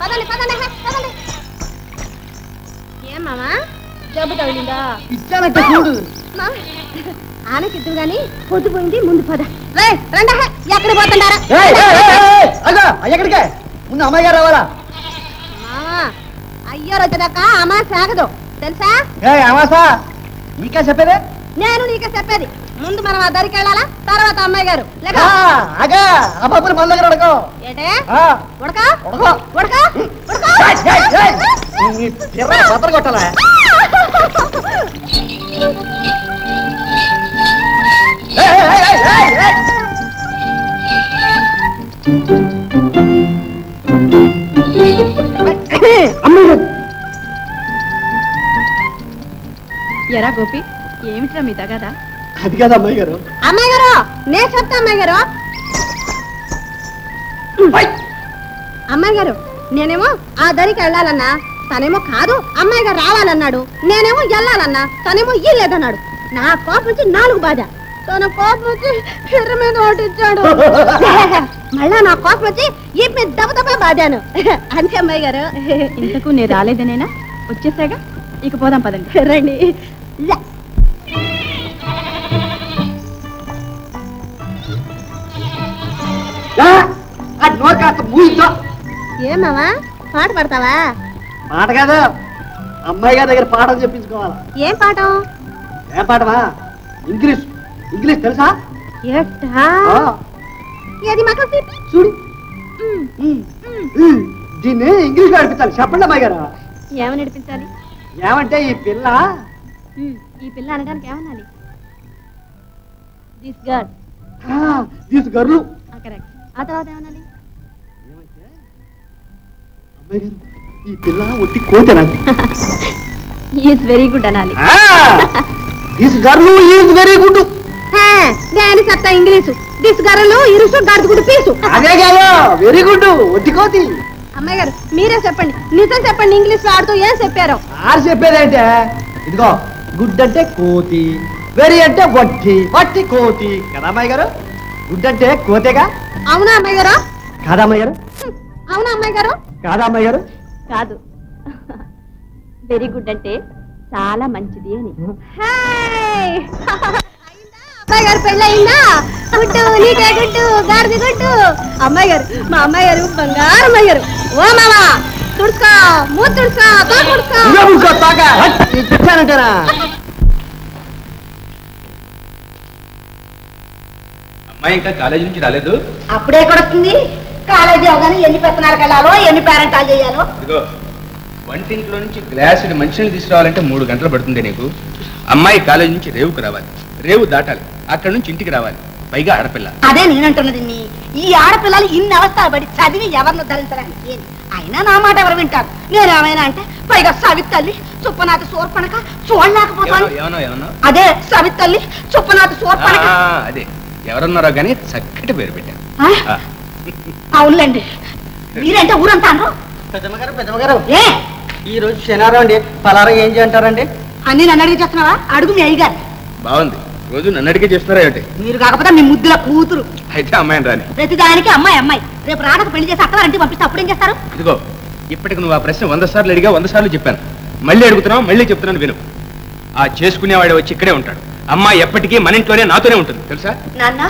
పదండి పదండి పదండి. ఏం మామా జబ్బు తగిలిందా? ఇచ్చానంటే చూడు. ఆనకిద్దు గాని పొద్దుపోయింది, ముందు పద. రండి, ఎక్కడ పోతుండారా? ఎక్కడికే? ముందు అమ్మాయి గారు రావాలా? మామా అయ్యారు వచ్చేదాకా అమ్మా సాగదు తెలుసా? అమాసా నీకే చెప్పేదే? నేను నీకే చెప్పేది. ముందు మనం ఆ దరికి వెళ్ళాలా, తర్వాత అమ్మాయి గారు. అబ్బాయి మన దగ్గర ఉడకో. ఏంటే ఉడక ఉడకో ఉడక బద్దలు కొట్టాలా? ఎరా గోపి, ఏమిట్రా మీ తగదా? అది కదా అమ్మాయి గారు. అమ్మాయి గారు నేను చెప్తా. అమ్మాయి గారు అమ్మాయి గారు నేనేమో ఆ దరికి వెళ్ళాలన్నా, తనేమో కాదు అమ్మాయి గారు రావాలన్నాడు. నేనేమో వెళ్ళాలన్నా, తనేమో ఇల్లేదన్నాడు. నా కోపం నుంచి 4 బాధ, తన కోపం వచ్చి ఎర్ర మీద ఓటిచ్చాడు. మళ్ళా నా కోపం వచ్చి ఈ మీద దెబ్బ బాధాను. అంతే అమ్మాయి గారు. ఇంతకు నేను రాలేదనేనా? వచ్చేసాగా, ఇక పోదాం పదండి. రండి. ఏమావా పాట పడతావా? పాట కాదు, అమ్మాయి గారి దగ్గర పాఠం చెప్పించుకోవాలా. ఏం పాఠం? ఏం పాఠమా? ఇంగ్లీష్. ఇంగ్లీష్ తెలుసా? ఏది మాకు చూడు. దీన్ని ఇంగ్లీష్ నడిపించాలి. చెప్పండి అమ్మాయి గారు. ఏమని నడిపించాలి? ఏమంటే ఈ పిల్ల అనడానికి ఏమనాలి? This girl. This girl. Correct. ఆ తర్వాత ఏమనాలి? అమ్మాయి గారు ఈ పిల్ల ఒట్టి కోతేనాలి. ఈజ్ వెరీ గుడ్ అనాలి. This girl is very good. నేను చెప్తా ఇంగ్లీషు. దిస్ గర్ల్ ఇరుసు గడుగుడు పీసు. అదే కాదు, వెరీ గుడ్ ఒట్టి కోతి. అమ్మాయి గారు మీరే చెప్పండి, నిజం చెప్పండి. ఇంగ్లీష్ ఆడుతూ ఏం చెప్పారు? ఆరు చెప్పేదంటే ఇదిగో, గుడ్ అంటే కోతి, వెరీ అంటే వట్టి, వట్టి కోతి కదా అమ్మాయి గారు. గుడ్ అంటే కోతేగా. అవునా అమ్మాయి గారు? కాదా అమ్మాయి గారు? అవునా అమ్మాయి గారు? కాదా అమ్మాయి గారు? కాదు, వెరీ గుడ్ అంటే చాలా మంచిది అని. అమ్మాయి గారు పెళ్ళి అయిందా? గుడ్డు నీకే గుడ్డు, గారిది గుడ్డు. అమ్మాయి గారు, మా అమ్మాయి గారు బంగారు అమ్మాయి గారు. ఓ మామా తుడుచుకో, మూత తుడుచుకో, తెచ్చానంటారా? అమ్మాయి ఇంకా కాలేజీ నుంచి రాలేదు. అప్పుడే కొడుతుంది. కాలేజీ అవగానే ఎన్ని పెత్తనాలకు వెళ్ళాలో, ఎన్ని పేరెంటాలు చేయాలో. ఇదిగో వంటింట్లో నుంచి గ్లాసుడు మంచినీళ్ళు తీసుకురావాలంటే 3 గంటలు పడుతుంది నీకు. అమ్మాయి కాలేజీ నుంచి రేవుకు రావాలి, రేవు దాటాలి, అక్కడ నుంచి ఇంటికి రావాలి, పైగా ఆడపిల్ల. అదే నేనంటున్నది. ఈ ఆడపిల్లలు ఇన్ని అవస్థలు పడి చదివి ఎవరిని ధరించడానికి? అయినా నా మాట ఎవరు వింటారు? నేనేమైనా అంటే పైగా సవితల్లి చుప్పనాథ సోర్పణక చూడలేకపోతాను. అదే సవితల్లి చుప్పనాథ సోర్పణక. అదే ఎవరన్నారో గానీ చక్కటి పేరు పెట్టారు. అవునులేండి, మీరంటే ఊరంతా. పెద్దమ్మగారు ఏ ఈ రోజు శనివారం అండి, పలారం ఏం చేయంటారండి? అన్ని నన్ను అడిగి చేస్తున్నావా? అడుగు మీ అయ్యగారు. బాగుంది, రోజు నన్ను అడిగే చేస్తున్నారా ఏంటి? మీరు కాకపోతే మీ ముద్దుల కూతురు. అయితే అమ్మాయిని రాని. ప్రతిదానికి అమ్మాయి అమ్మాయి. రేపు రాడకు పెళ్లి చేసి అక్కడంటే పంపిస్తే అప్పుడేం చేస్తారు? ఇదిగో ఇప్పటికి నువ్వు ఆ ప్రశ్న 100 సార్లు అడిగా, 100 సార్లు చెప్పాను. మళ్ళీ అడుగుతున్నావు, మళ్ళీ చెప్తున్నాను విను. ఆ చేసుకునేవాడు వచ్చి ఇక్కడే ఉంటాడు. అమ్మాయి ఎప్పటికీ మన ఇంట్లోనే నాతోనే ఉంటుంది, తెలుసా? నాన్న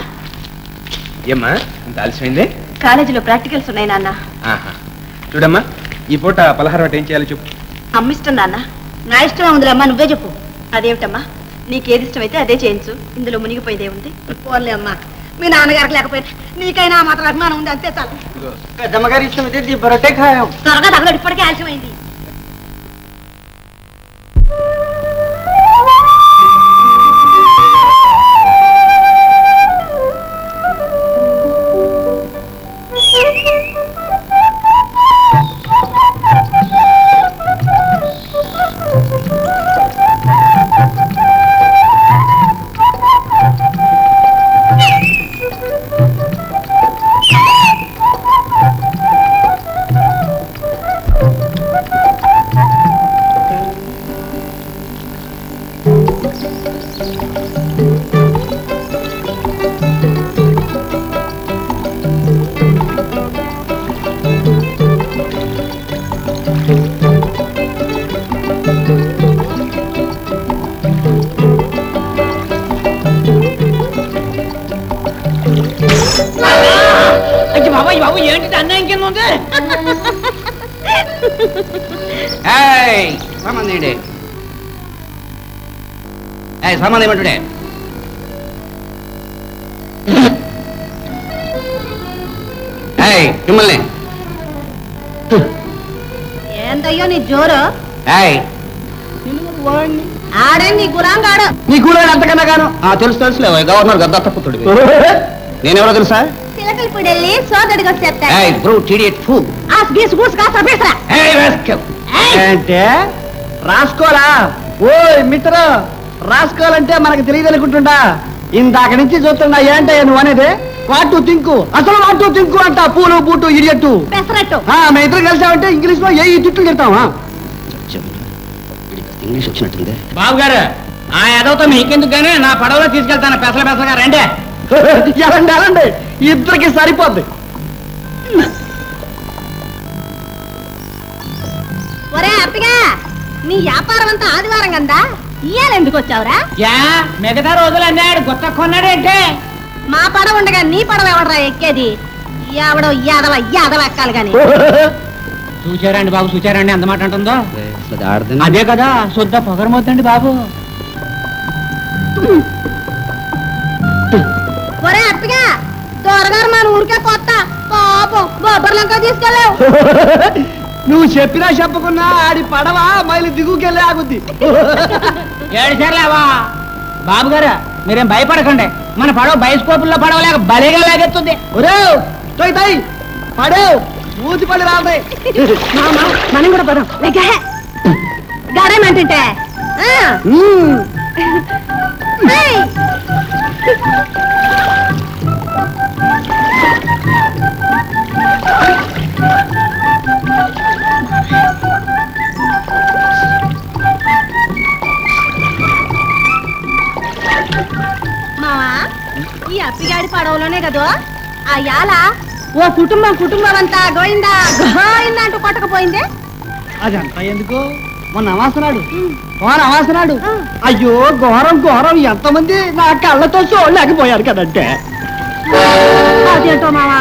ఏమ్మా ఇంత ఆలస్యమైందే? కాలేజీలో ప్రాక్టికల్స్ ఉన్నాయి నాన్న. చూడమ్మా, ఈ పూట పలహారం ఏం చేయాలో చెప్పు. అమ్మిష్టం నాన్న. నా ఇష్టమే ఉందిలే అమ్మా, నువ్వే చెప్పు. అదేమిటమ్మా, నీకేది ఇష్టమైతే అదే చేయించు, ఇందులో మునిగిపోయేదే ఉంది. పోన్లే అమ్మా, మీ నాన్నగారికి లేకపోయినా నీకైనా మాత్రం అభిమానం ఉంది, అంతే చాలు. పెద్దమ్మగారి ఇష్టమైతే బరటే ఖాయం. త్వరగా తగలడు, ఇప్పటికే ఆలస్యమైంది. బాబాయ్ బాబు ఏంటి అన్యాయం కింద ఉంది సామాన్ ఏంటి సామాన్ ఏమంటుడే మిమ్మల్ని ఏందయ్యో నీ జోరు ఆడే నీ గులాంగాడు. నీ కూడా అంతకన్నా గాను తెలుసు తెలుసులే గవర్నర్ గద్దత్త పుత్రుడు నేనెవరో తెలుసా చిలకలపూడి వెళ్ళి సోదడిగా చెప్తా అంటే రాసుకోరా ఓ మిత్ర రాసుకోవాలంటే మనకు తెలియదు అనుకుంటుండా ఇందాక నుంచి చూస్తున్నా ఏంటయ్యా నువ్వు అనేది వాటు తింకు అసలు వాటు తింకు అంట పూలు బూటు ఇడియట్టు పెసరట్టు మేము ఇద్దరు కలిసామంటే ఇంగ్లీష్ లో ఏ తిట్లు తిడతావా ఇంగ్లీష్ వచ్చినట్టుంది బాబు గారు ఆ ఎదవతో మీకెందుకు గానీ నా పడవలో తీసుకెళ్తాను పెసలుగా రండి ఎలాండి ఎలాండి ఇద్దరికి సరిపోద్ది ఒరే అప్పగా నీ వ్యాపారం అంతా ఆదివారం కదా ఇయ్యాలి ఎందుకు వచ్చావురా? యా మిగతా రోజులు అన్నాడు గుత్త కొన్నాడంటే మా పడవ ఉండగా నీ పడవ ఎవడరా ఎక్కేది? ఎవడో యాదవ యాదవ ఎక్కాలి గాని. చూచారండి బాబు చూచారండి ఎంత మాట అంటుందో ఆడదండి అదే కదా శుద్ధ పొగరమవుతండి బాబు. ఒరే అప్పగా త్వరగారు మన ఊరికే కొత్త పాపం బొబ్బర్లంకా తీసుకెళ్ళావు. నువ్వు చెప్పినా చెప్పకున్నా ఆడి పడవ మైలు దిగుకెళ్ళి ఆగుద్ది. ఏడుసార్లేవా బాబు గారు మీరేం భయపడకండి మన పడవ బయస్కోపుల్లో పడవలేక బలిగా లాగెత్తుంది. ఒరే తోయ్ తోయ్ పడేవ్ మూతి పడి రాతాయి. మనం కూడా పదం గారేమంటుంటే మావా ఈ అప్పిగాడి పడవలోనే కదో ఆ యాల ఓ కుటుంబం అంతా గోయిందా గోయిందా అంటూ కొట్టకపోయిందే. అదంతా ఎందుకు మొన్న అవాసనాడు అవాసనాడు అయ్యో ఘోరం ఘోరం ఎంతమంది నా కళ్ళతో చూడలేకపోయారు కదంటే. అదేంటో మావా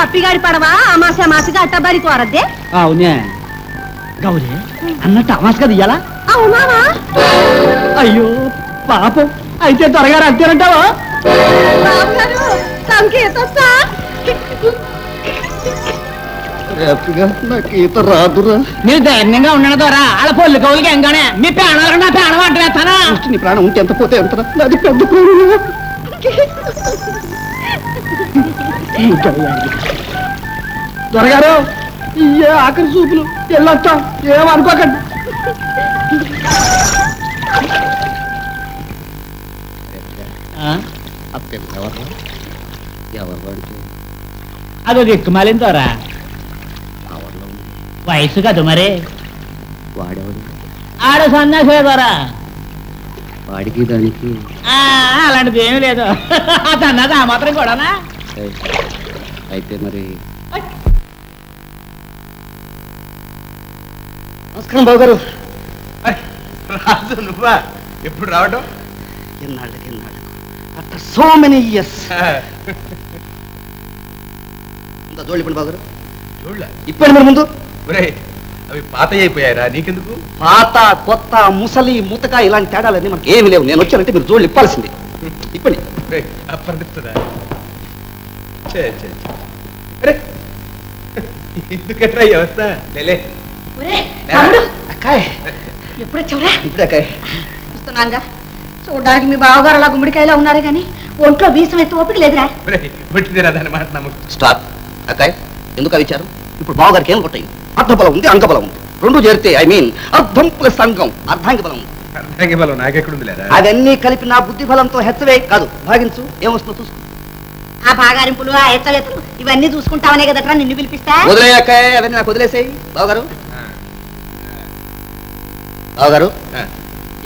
అప్పిగాడి పడవ అమాసగా అట్టబడి కోరద్దే. అవునే గౌరీ అన్నట్టు అమాస కదా ఇయ్యాలా? అవునావా? అయ్యో పాపం అయితే త్వరగా అంతేనంటావా? నాకు ఈత రాదురా. మీరు ధైర్యంగా ఉండడం ద్వారా వాళ్ళ పొల్లు కవులకి ఎంగానే మీ ప్రాణాలు నా ప్రాణం అంటున్నా నీ ప్రాణం ఉంటే ఎంత పోతే ఎంత నాది పెద్ద ప్రాణం. త్వరగారు ఇయ్యే ఆఖరి చూపులు వెళ్ళొస్తాం ఏమనుకోకండి. అదో దిక్కుమాలిన ద్వారా వయసు కదా మరి వాడేవాడు ఆడ సన్నాసే ద్వారా వాడికి దానికి అలాంటిది ఏమీ లేదు అన్నది ఆ మాత్రం కూడానా. అయితే మరి నమస్కారం బాబు గారు. రాజు నువ్వా ఎప్పుడు రావడం? ఎన్నాళ్ళకి ఆఫ్టర్ సో మెనీ ఇయర్స్. జోళ్ళు ఇప్పుడు బాబు గారు చూడలే ఇప్పుడు మరి ముందు అవి పాత అయిపోయారా నీకెందుకు? పాత కొత్త ముసలి ముతక ఇలాంటి తేడాలన్నీ మనకి ఏమి లేవు. నేను వచ్చానంటే మీరు జోళ్ళు ఇప్పాల్సింది. ఇప్పండి. అప్పటిస్తుందా? ఎందుకట్రా ఈ అవస్థ? లేలే అక్కాయ్ ఎప్పుడు వచ్చావురా? ఇప్పుడే అక్కాయ్ చూస్తున్నాగా చూడడానికి మీ బావగారు అలా గుమ్మడికాయలో ఉన్నారు కానీ ఒంట్లో బీసం ఎత్తి ఓపిక లేదురా. పుట్టిందిరా దాని మాట నమ్మకం. స్టాప్ అక్కాయ్ ఎందుకు అవి ఇచ్చారు? ఇప్పుడు బావగారికి ఏం కొట్టాయి? అర్థబలం ఉంది అంగబలం ఉంది రెండు చేరితే ఐ మీన్ అర్థం ప్లస్ అంగం అర్ధాంగి బలం ఉంది. అర్ధాంగి బలం నాకెక్కడుంది లేదా? అవన్నీ కలిపి నా బుద్ధి బలంతో హెచ్చవే కాదు భాగించు ఏమొస్తుందో చూసుకో. ఆ బాగారింపులు ఆ ఎత్తలెత్తలు ఇవన్నీ చూసుకుంటావనే కదట్రా నిన్ను పిలిపిస్తా. వదిలే అక్కాయ్ అవన్నీ నాకు వదిలేసాయి. బావగారు బావగారు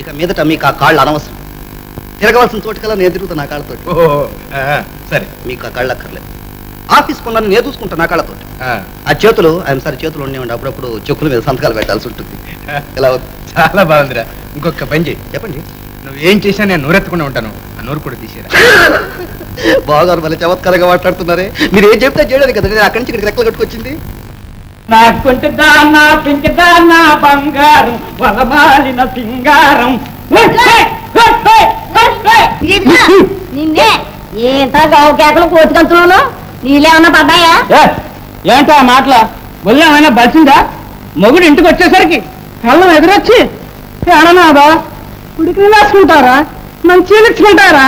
ఇక మీదట మీకు ఆ కాళ్ళు అనవసరం. తిరగవలసిన చోటుకల్లా నేను తిరుగుతా నా కాళ్ళతో. సరే మీకు ఆ కాళ్ళు అక్కర్లేదు. ఆఫీస్ పనులను నేను చూసుకుంటా నా కాళ్ళతో. ఆ చేతులు ఆయన సరే చేతులు ఉండేవండి అప్పుడప్పుడు చెక్కుల మీద సంతకాలు పెట్టాల్సి ఉంటుంది. ఇలా చాలా బాగుందిరా. ఇంకొక పని చేయి. చెప్పండి. నువ్వేం చేసినా నేను నోరెత్తకుండా ఉంటాను. ఆ నోరు కూడా తీసేరా. బావగారు మళ్ళీ చమత్కారంగా మాట్లాడుతున్నారే. మీరు ఏం చెప్తే చేయడానికి కదా అక్కడి నుంచి ఇక్కడికి రెక్కలు కట్టుకొచ్చింది. నాకుంటుందానా పింకదానా బంగారం వలమాలిన సింగారం. నిన్నే ఏంటా గావు కేకలు కోతికంతున్నాను, నీళ్ళేమన్నా పడ్డాయా? ఏంటో ఆ మాటల ఒళ్ళేమైనా బలిసిందా? మొగుడు ఇంటికి వచ్చేసరికి కళ్ళం ఎదురొచ్చి ఏడనాదా ఉడికి వేసుకుంటారా, మంచి ఇచ్చుకుంటారా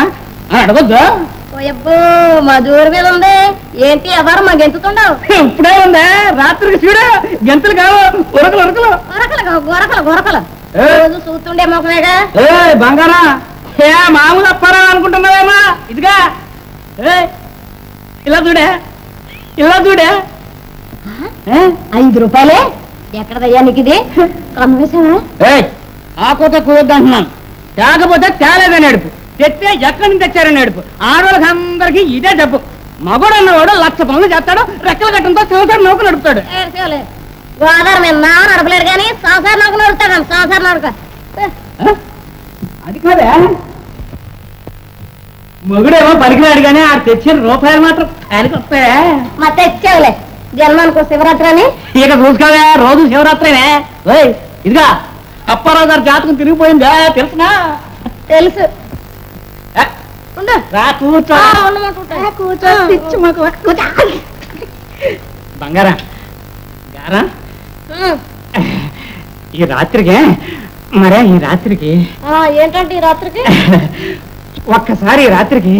అని అడగొద్దా? ఓయబ్బో మధుర మీద ఉంది ఏంటి ఎవరు మా గెంతుతుండవు? ఇప్పుడే ఉందా రాత్రికి చూడ గెంతులు కావు ఉరకలు ఉరకలు గొరకలు గొరకలు గొరకలు రోజు చూస్తుండే మొక్కమేగా. ఏ బంగారా ఏ మామూలు అప్పారా అనుకుంటున్నావేమా? ఇదిగా ఇలా చూడే ఇలా చూడే 5 రూపాయలే ఎక్కడదయ్యా నీకు ఇది? కమ్మేశావా? ఆ కోత కూరద్దు అంటున్నాను. తేకపోతే తేలేదని ఏడుపు, తెస్తే ఎక్కడి నుంచి తెచ్చారని ఏడుపు. ఆడవాళ్ళకి అందరికీ ఇదే జబ్బు. మగోడు అన్నవాడు 1,00,000 పనులు చేస్తాడు, రెక్కల గట్టంతో సంవత్సరం నౌక నడుపుతాడు. గోదావరి మీద నా నడపలేడు కానీ సంసారం నౌక నడుపుతాడు. సంసారం నడక అది కాదే మొగుడేమో పలికినాడు కానీ ఆ తెచ్చిన రూపాయలు మాత్రం ఆయనకి వస్తాయా? మా తెచ్చావులే జన్మానికి శివరాత్రి అని. ఇక చూసుకోవే రోజు శివరాత్రినే. ఇదిగా అప్పారావు గారి జాతకం తిరిగిపోయిందా తెలుసునా? తెలుసు. బంగారా గారా ఈ రాత్రికి మరే ఈ రాత్రికి ఏంటంటే ఈ రాత్రికి ఒక్కసారి ఈ రాత్రికి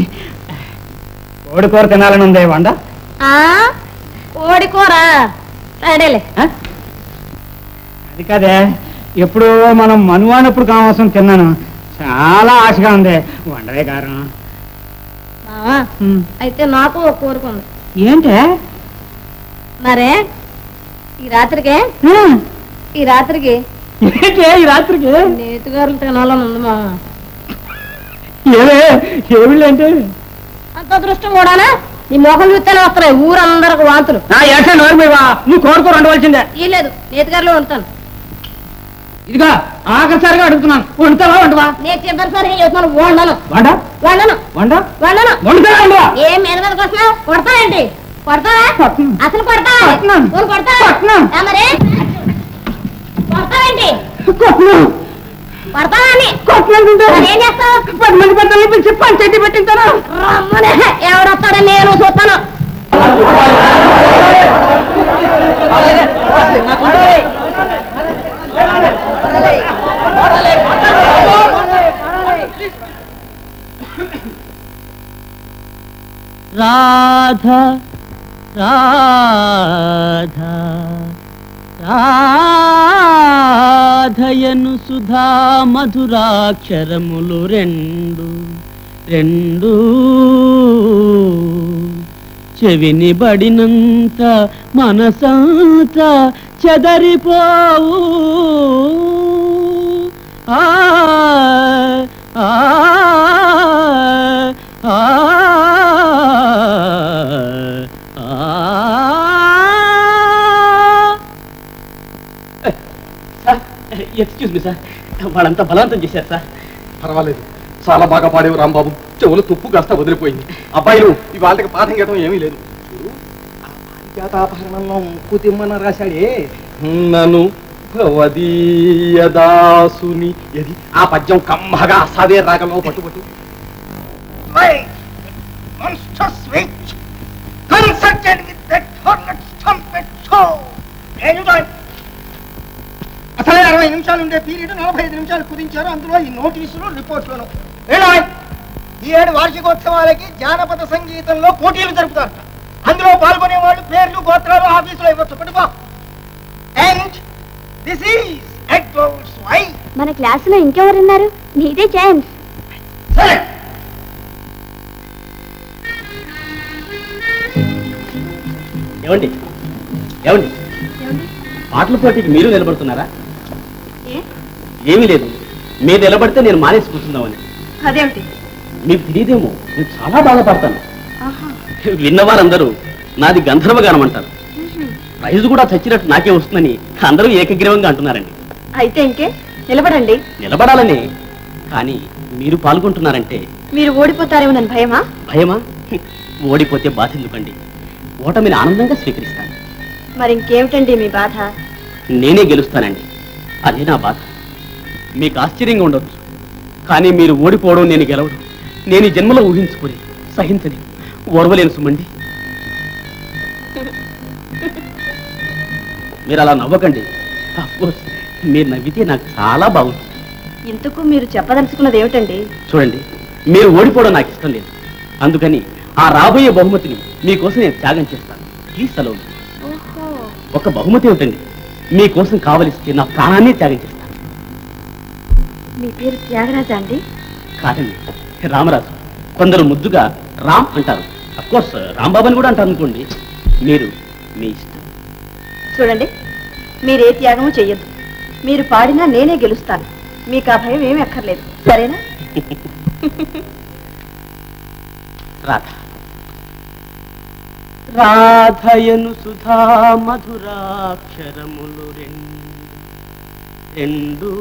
కోడికూర తినాలని ఉంది. వండ కోడికూర సరేలే. అది కాదే ఎప్పుడు మనం మనువానప్పుడు కావాల్సిన తిన్నాను, చాలా ఆశగా ఉంది. వండవే గారు. అయితే నాకు ఒక కోరుకుంది. ఏంటే మరే ఈ రాత్రికి ఈ రాత్రికి ఈ రాత్రికి నేతిగారులు తినాలని ఉంది మా. ఏమిళ్ళు అంటే అంత అదృష్టం కూడానా? నీ మొహం చూస్తేనే వస్తున్నాయి ఊరందరికి వాంతులు. నువ్వు కోరుకో వండవలసిందే. ఈ లేదు నేతిగారులో ఉంటాను. ఇదిగా ఆఖరిసారిగా అడుగుతున్నాను, వండుతావా వండవా? నేను చివరిసారి చెప్తున్నాను వండను. వండ వండను వండ వండను. వండుతావా వండవా? ఏం మీద మీదకి వస్తున్నా? కొడతావేంటి? కొడతావా? అసలు కొడతావా? కొడతావా? మరి కొడతావేంటి? కొడతావా అని ఏం చేస్తావు? 10 మంది పెద్దలు పిలిచి పంచాయతీ పెట్టించాను. రమ్మనే ఎవడొస్తాడో నేను చూస్తాను. రాధా రాధా రాధయను సుధా మధురాక్షరములు రెండు రెండు చెవిని బడినంత మనసంత చెదరిపోవు. ఆ ఆ ఆ ఎక్స్క్యూజ్ మీ సార్, వాళ్ళంతా బలవంతం చేశారు సార్. పర్వాలేదు, చాలా బాగా పాడేవు రాంబాబు. చెవులు తుప్పు కాస్త వదిలిపోయింది. అబ్బాయిలు ఇవాళకి పాఠం చేయడం ఏమీ లేదు. పారిజాతాపహరణంలో కుతిమ్మన రాశాడే నన్ను భవదీయదాసుని. ఇది ఆ పద్యం కమ్మగా అసాదే రాగంలో పట్టుబట్టు. అసలే 60 నిమిషాలు ఉండే పీరియడ్ 45 నిమిషాలు కుదించారు. అందులో ఈ నోటీసులు రిపోర్ట్లను. ఈ ఏడు వార్షికోత్సవాలకి జానపద సంగీతంలో పోటీలు జరుపుతారు. అందులో పాల్గొనే వాళ్ళు పేర్లు గోత్రాలు ఆఫీసులో ఇవ్వచ్చు. పట్టుకో. And this is Edwards wife. మన క్లాసులో ఇంకెవరున్నారు? నీదే ఛాన్స్. సరే, ఏమండి ఏమండి పాటల పోటీకి మీరు నిలబడుతున్నారా? ఏమీ లేదు, మీరు నిలబడితే నేను మానేసి కూర్చుందామని. అదేమిటి? మీకు తెలియదేమో, నేను చాలా బాగా పాడతాను. విన్నవారందరూ నాది గంధర్వ గానం అంటారు. ప్రైజ్ కూడా చచ్చినట్టు నాకే వస్తుందని అందరూ ఏకగ్రీవంగా అంటున్నారండి. అయితే ఇంకే నిలబడండి. నిలబడాలని, కానీ మీరు పాల్గొంటున్నారంటే మీరు ఓడిపోతారేమోనని భయమా? భయమా? ఓడిపోతే బాధ ఎందుకండి, ఓటమిని ఆనందంగా స్వీకరిస్తాను. మరి ఇంకేమిటండి మీ బాధ? నేనే గెలుస్తానండి, అదే నా బాధ. మీకు ఆశ్చర్యంగా ఉండొచ్చు, కానీ మీరు ఓడిపోవడం, నేను గెలవడం నేను ఈ జన్మలో ఊహించుకోలేదు, సహించలేదు, ఓర్వలేను సుమండి. మీరు అలా నవ్వకండి. అఫ్కోర్స్ మీరు నవ్వితే నాకు చాలా బాగుంటుంది. ఇంతకు మీరు చెప్పదలుచుకున్నది ఏమిటండి? చూడండి, మీరు ఓడిపోవడం నాకు ఇష్టం లేదు, అందుకని ఆ రాబోయే బహుమతిని మీకోసం నేను త్యాగం చేస్తాను. ప్లీజ్ సెలవు. ఒక బహుమతి ఏమిటండి, మీకోసం కావలిస్తే నా ప్రాణాన్ని త్యాగం చేస్తాను. మీ పేరు త్యాగరాజా అండి? కాదండి, రామరాజు. కొందరు ముద్దుగా రామ్ అంటారు, అఫ్కోర్స్ రాంబాబు అని కూడా అంటారు అనుకోండి. మీరు మీ ఇష్టం. చూడండి, మీరే త్యాగము చెయ్యొద్దు. మీరు పాడినా నేనే గెలుస్తాను. మీకు ఆ భయం ఏమీ అక్కర్లేదు, సరేనా? రాధయను సుధా మధురాక్షరములు రెండు